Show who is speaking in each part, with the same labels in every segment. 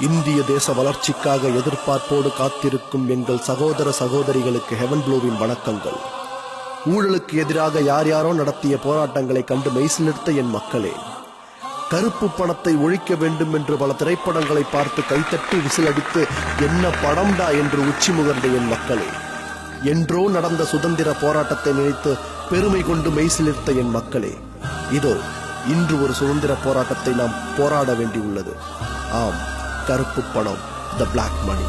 Speaker 1: இந்திய தேச வளர்ச்சிக்காக எதிர்பார்ப்போடு காத்திருக்கும் எங்கள் சகோதர சகோதரிகளுக்கு ஹெவன் ப்ளூவின் வணக்கங்கள். ஊழலுக்கு எதிராக யார் யாரோ நடத்திய போராட்டங்களை கண்டு மெய்சிலிர்த்த என் மக்களே, கருப்பு பணத்தை ஒழிக்க வேண்டும் என்று பல திரைப்படங்களை பார்த்து கைத்தட்டி விசிலடித்து என்ன படம்டா என்று உச்சி முகர்ந்த என் மக்களே, என்றோ நடந்த சுதந்திர போராட்டத்தை நினைத்து பெருமை கொண்டு மெய்சிலிர்த்த என் மக்களே, இதோ இன்று ஒரு சுதந்திர போராட்டத்தை நாம் போராட வேண்டியுள்ளது. ஆம், கருப்பு பணம், த பிளாக் மணி.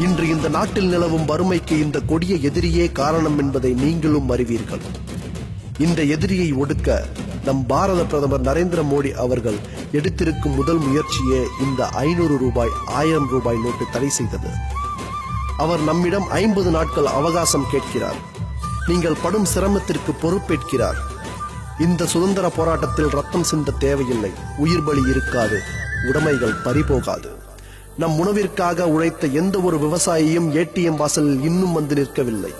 Speaker 1: இன்று இந்த நாட்டில் நிலவும் வறுமைக்கு இந்த கொடிய எதிரியே காரணம் என்பதை நீங்களும் அறிவீர்கள். இந்த எதிரியை ஒடுக்க நம் பாரத பிரதமர் நரேந்திர மோடி அவர்கள் எடுத்திருக்கும் முதல் முயற்சியே இந்த 500 ரூபாய் 1000 ரூபாய் நோட்டு தடை செய்தது. அவர் நம்மிடம் 50 நாட்கள் அவகாசம் கேட்கிறார். நீங்கள் படும் சிரமத்திற்கு பொறுப்பேற்கிறார். இந்த சுதந்திர போராட்டத்தில் ரத்தம் சிந்த தேவையில்லை, உயிர் பலி இருக்காது, உடைமைகள் பறிபோகாது. நம் உணவிற்காக உழைத்த எந்த ஒரு விவசாயியும் ஏடிஎம் வாசலில் இன்னும் வந்து நிற்கவில்லை.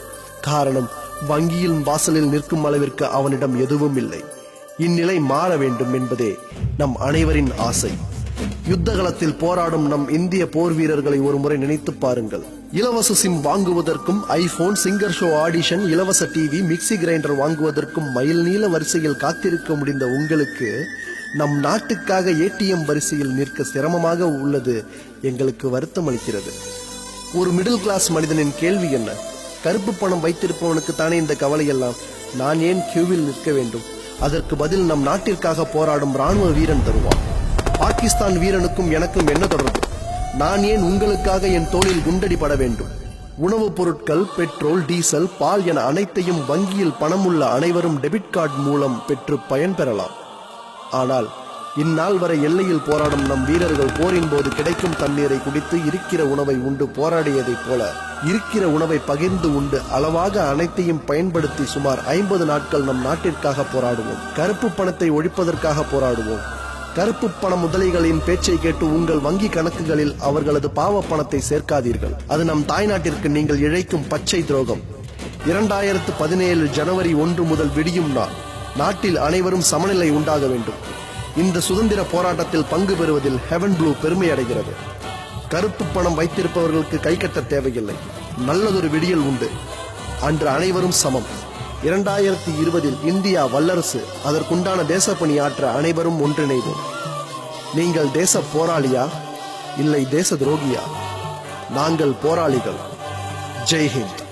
Speaker 1: காரணம், வங்கியின் வாசலில் நிற்கும் அளவிற்கு அவனிடம் எதுவும் இல்லை. இந்நிலை மாற வேண்டும் என்பதே நம் அனைவரின் ஆசை. யுத்தகலத்தில் போராடும் நம் இந்திய போர் வீரர்களை ஒரு முறை நினைத்து பாருங்கள். இலவச சிம் வாங்குவதற்கும் ஐபோன், சிங்கர் ஷோ ஆடிஷன், இலவச டிவி, மிக்சி கிரைண்டர் வாங்குவதற்கும் மைல் நீள வரிசையில் காத்திருக்க முடிந்த உங்களுக்கு நம் நாட்டுக்காக ஏடிஎம் வரிசையில் நிற்க சிரமமாக உள்ளது எங்களுக்கு வருத்தம் அளிக்கிறது. ஒரு மிடில் கிளாஸ் மனிதனின் கேள்வி என்ன? கருப்பு பணம் வைத்திருப்பவனுக்கு தானே இந்த கவலையெல்லாம். நான் ஏன் கியூவில் நிற்க வேண்டும்? அதற்கு பதில் நம் நாட்டிற்காக போராடும் ராணுவ வீரன் தருவான். பாகிஸ்தான் வீரனுக்கும் எனக்கும் என்ன தொடர்பு? நான் ஏன் உங்களுக்காக என் தோளில் குண்டடிபட வேண்டும்? உணவுப் பொருட்கள், பெட்ரோல், டீசல், பால் என அனைத்தையும் வங்கியில் பணமுள்ள அனைவரும் டெபிட் கார்டு மூலம் பெற்று பயன்பெறலாம். ஆனால் இந்நாள் வரை எல்லையில் போராடும் நம் வீரர்கள் போரின் போது கிடைக்கும் தண்ணீரை குடித்து இருக்கிற உணவை உண்டு போராடியதைப் போல இருக்கிற உணவை பகிர்ந்து உண்டு அளவாக அனைத்தையும் பயன்படுத்தி சுமார் 50 நாட்கள் நம் நாட்டிற்காக போராடுவோம். கருப்பு பணத்தை ஒழிப்பதற்காக போராடுவோம். கருப்பு பண முதலைகளின் பேச்சை கேட்டு உங்கள் வங்கி கணக்குகளில் அவர்களது பாவ பணத்தை சேர்க்காதீர்கள். அது நம் தாய்நாட்டிற்கு நீங்கள் இழைக்கும் பச்சை துரோகம். 2017 ஜனவரி 1 முதல் விடியும் நாள். நாட்டில் அனைவரும் சமநிலை உண்டாக வேண்டும். இந்த சுதந்திர போராட்டத்தில் பங்கு பெறுவதில் ஹெவன் ப்ளூ பெருமை அடைகிறது. கருப்பு பணம் வைத்திருப்பவர்களுக்கு கை கட்ட தேவையில்லை. நல்லதொரு விடியல் உண்டு. அன்று அனைவரும் சமம். 2020 இந்தியா வல்லரசு. அதற்குண்டான தேசப்பணி ஆற்ற அனைவரும் ஒன்றிணைவோம். நீங்கள் தேச போராளியா இல்லை தேச துரோகியா? நாங்கள் போராளிகள். ஜெய் ஹிந்த்.